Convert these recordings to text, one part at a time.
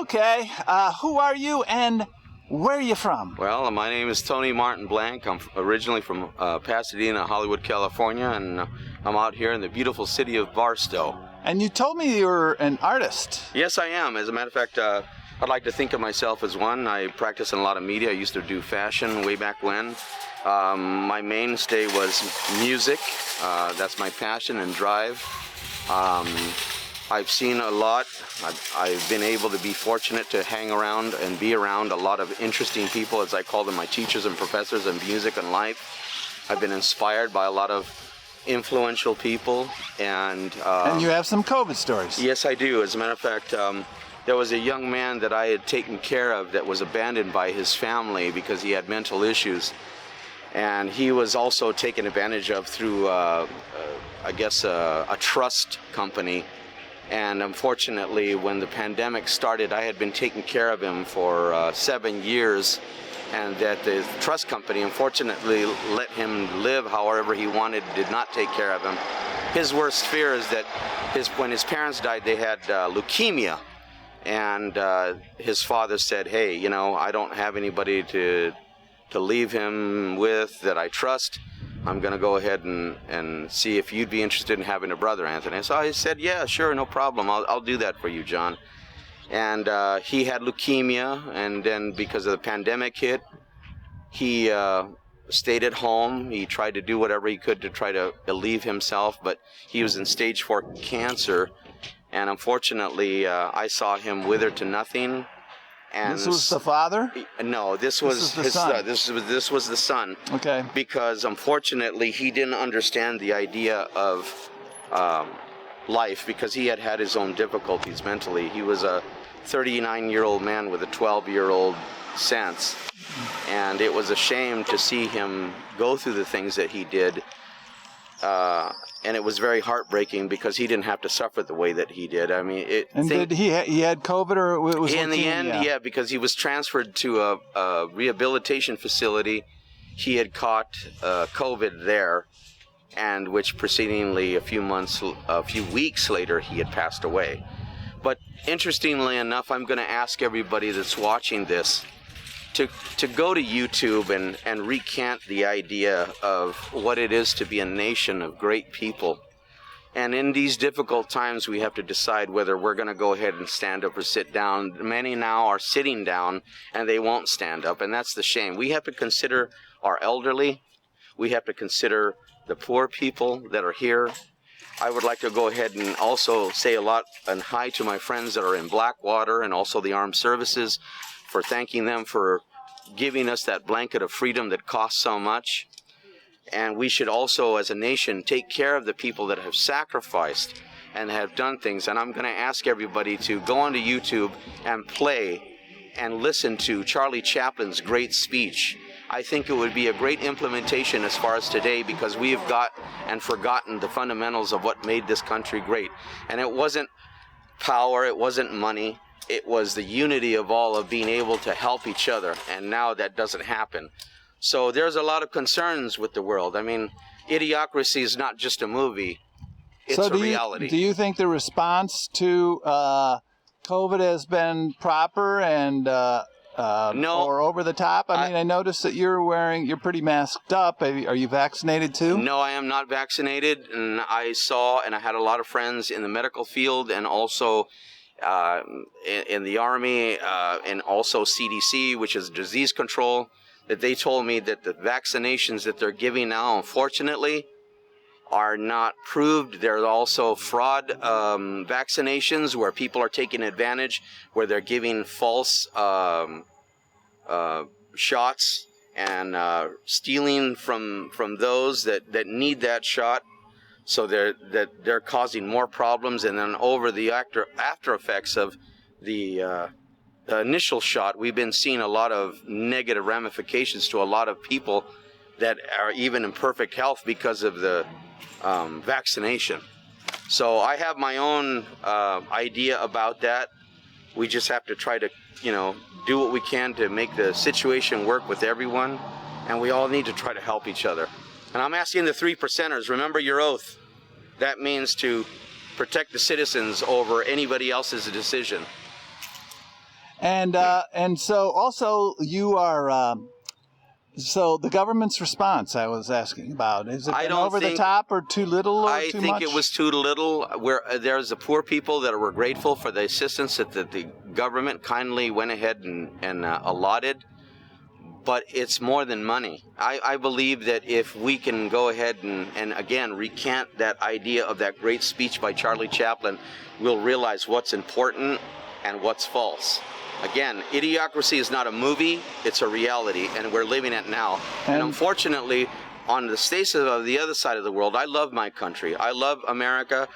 Okay, who are you and where are you from? Well, my name is Tony Martin Blank. I'm originally from Pasadena, Hollywood, California, and I'm out here in the beautiful city of Barstow. And you told me you were an artist. Yes, I am. As a matter of fact, I'd like to think of myself as one. I practice in a lot of media. I used to do fashion way back when. My mainstay was music. That's my passion and drive. I've seen a lot. I've been able to be fortunate to hang around and be around a lot of interesting people, as I call them, my teachers and professors in music and life. I've been inspired by a lot of influential people. And you have some COVID stories. Yes, I do. As a matter of fact, there was a young man that I had taken care of that was abandoned by his family because he had mental issues. And he was also taken advantage of through, I guess, a trust company. And unfortunately, when the pandemic started, I had been taking care of him for 7 years, and that the trust company unfortunately let him live however he wanted, did not take care of him. His worst fear is that when his parents died, they had leukemia, and his father said, hey, you know, I don't have anybody to leave him with that I trust. I'm going to go ahead and see if you'd be interested in having a brother, Anthony. So I said, yeah, sure, no problem. I'll do that for you, John. And he had leukemia, and then because of the pandemic hit, he stayed at home. He tried to do whatever he could to try to relieve himself, but he was in stage 4 cancer. And unfortunately, I saw him wither to nothing. And this was the father? No, this was his son. This was the son. Okay. Because unfortunately, he didn't understand the idea of life because he had his own difficulties mentally. He was a 39-year-old man with a 12-year-old sense, and it was a shame to see him go through the things that he did. And it was very heartbreaking because he didn't have to suffer the way that he did. I mean, did he had COVID or it was in the end? Yeah, because he was transferred to a rehabilitation facility. He had caught COVID there, and which precedingly a few weeks later, he had passed away. But interestingly enough, I'm going to ask everybody that's watching this to go to YouTube and recant the idea of what it is to be a nation of great people. And in these difficult times, we have to decide whether we're going to go ahead and stand up or sit down. Many now are sitting down, and they won't stand up, and that's the shame. We have to consider our elderly. We have to consider the poor people that are here. I would like to go ahead and also say a lot and hi to my friends that are in Blackwater and also the armed services, for thanking them for giving us that blanket of freedom that costs so much. And we should also, as a nation, take care of the people that have sacrificed and have done things. And I'm going to ask everybody to go onto YouTube and play and listen to Charlie Chaplin's great speech. I think it would be a great implementation as far as today, because we have got and forgotten the fundamentals of what made this country great. And it wasn't power, it wasn't money. It was the unity of all, of being able to help each other, and now that doesn't happen. So there's a lot of concerns with the world. I mean, Idiocracy is not just a movie, it's a reality. Do you think the response to COVID has been proper and no, or over the top? I mean, I noticed that you're pretty masked up. Are you vaccinated too? No, I am not vaccinated, and I had a lot of friends in the medical field and also in the Army and also CDC, which is disease control, that they told me that the vaccinations that they're giving now, unfortunately, are not proved. There are also fraud vaccinations where people are taking advantage, where they're giving false shots and stealing from those that need that shot. So they're causing more problems, and then over the after effects of the initial shot, we've been seeing a lot of negative ramifications to a lot of people that are even in perfect health because of the vaccination. So I have my own idea about that. We just have to try to, do what we can to make the situation work with everyone, and we all need to try to help each other. And I'm asking the 3%ers, remember your oath. That means to protect the citizens over anybody else's decision. And so also you are. So the government's response I was asking about, is it been over the top or too little or I too think much? it was too little. There's the poor people that were grateful for the assistance that the government kindly went ahead and allotted. But it's more than money. I believe that if we can go ahead and again recant that idea of that great speech by Charlie Chaplin, we'll realize what's important and what's false. Again, Idiocracy is not a movie, it's a reality, and we're living it now. And unfortunately, on the states of the other side of the world, I love my country. I love America,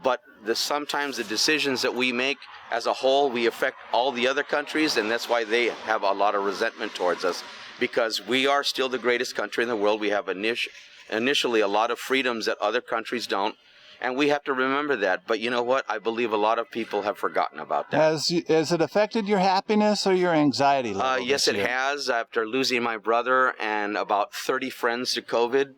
but sometimes the decisions that we make as a whole, we affect all the other countries, and that's why they have a lot of resentment towards us, because we are still the greatest country in the world. We have initially a lot of freedoms that other countries don't, and we have to remember that. But you know what? I believe a lot of people have forgotten about that. Has it affected your happiness or your anxiety level? Yes, it has. After losing my brother and about 30 friends to COVID.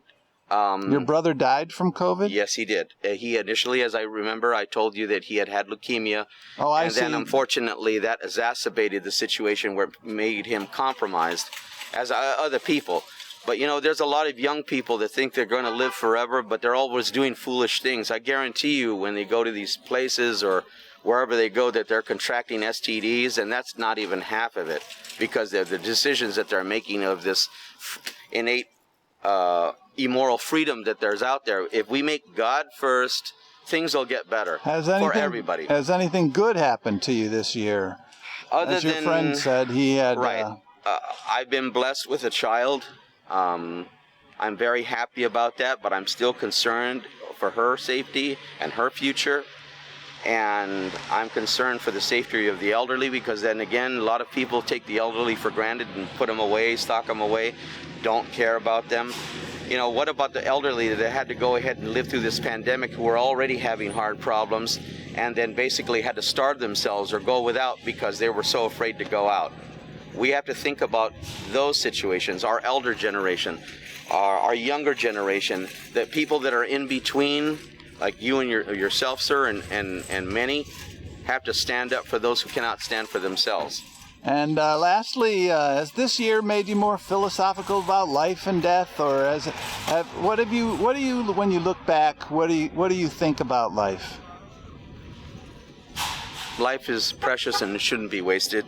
Your brother died from COVID? Yes, he did. He initially, as I remember, I told you that he had leukemia. Oh, I see. And then, unfortunately, that exacerbated the situation where it made him compromised, as other people. But, you know, there's a lot of young people that think they're going to live forever, but they're always doing foolish things. I guarantee you when they go to these places or wherever they go that they're contracting STDs, and that's not even half of it, because of the decisions that they're making of this innate immoral freedom that there's out there. If we make God first, things will get better for everybody. Has anything good happened to you this year? As your friend said, he had... Right. I've been blessed with a child. I'm very happy about that, but I'm still concerned for her safety and her future. And I'm concerned for the safety of the elderly, because then again, a lot of people take the elderly for granted and put them away, stock them away, don't care about them. You know, what about the elderly that had to go ahead and live through this pandemic, who were already having hard problems and then basically had to starve themselves or go without because they were so afraid to go out? We have to think about those situations, our elder generation, our younger generation, the people that are in between, like you and yourself, sir, and many, have to stand up for those who cannot stand for themselves. And lastly, has this year made you more philosophical about life and death, or what do you, when you look back, what do you think about life? Life is precious and it shouldn't be wasted.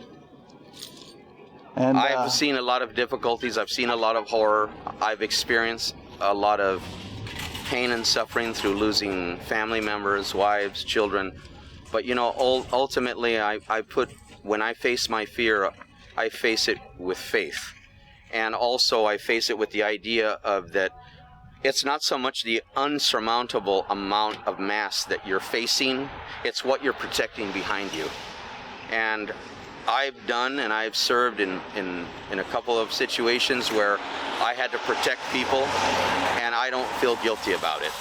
And I've seen a lot of difficulties. I've seen a lot of horror. I've experienced a lot of pain and suffering through losing family members, wives, children. But you know, ultimately, when I face my fear, I face it with faith. And also I face it with the idea of that it's not so much the unsurmountable amount of mass that you're facing, it's what you're protecting behind you. And I've done and I've served in a couple of situations where I had to protect people, and I don't feel guilty about it.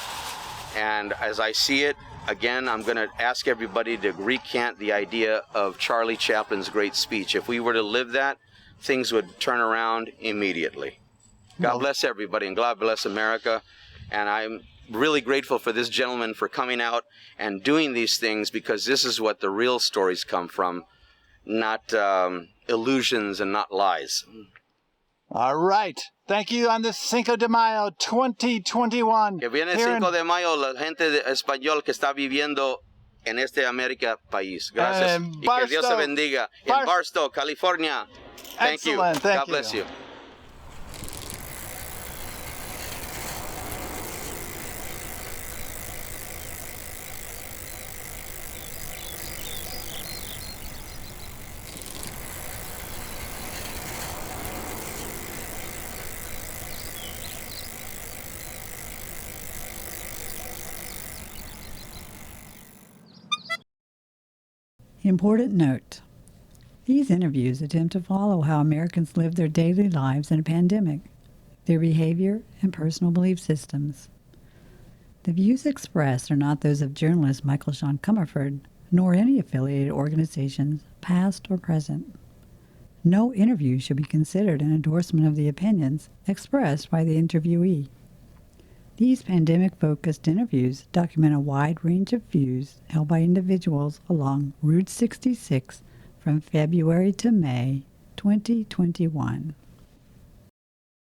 And as I see it, again, I'm going to ask everybody to recant the idea of Charlie Chaplin's great speech. If we were to live that, things would turn around immediately. God bless everybody, and God bless America. And I'm really grateful for this gentleman for coming out and doing these things, because this is what the real stories come from, not illusions and not lies. All right. Thank you on this Cinco de Mayo 2021. Que viene el 5 de mayo la gente de español que está viviendo en este América país. Gracias. Y que Dios te bendiga. En Barstow, California. Thank you. God bless you. Important note. These interviews attempt to follow how Americans live their daily lives in a pandemic, their behavior, and personal belief systems. The views expressed are not those of journalist Michael Sean Comerford, nor any affiliated organizations, past or present. No interview should be considered an endorsement of the opinions expressed by the interviewee. These pandemic-focused interviews document a wide range of views held by individuals along Route 66 from February to May 2021.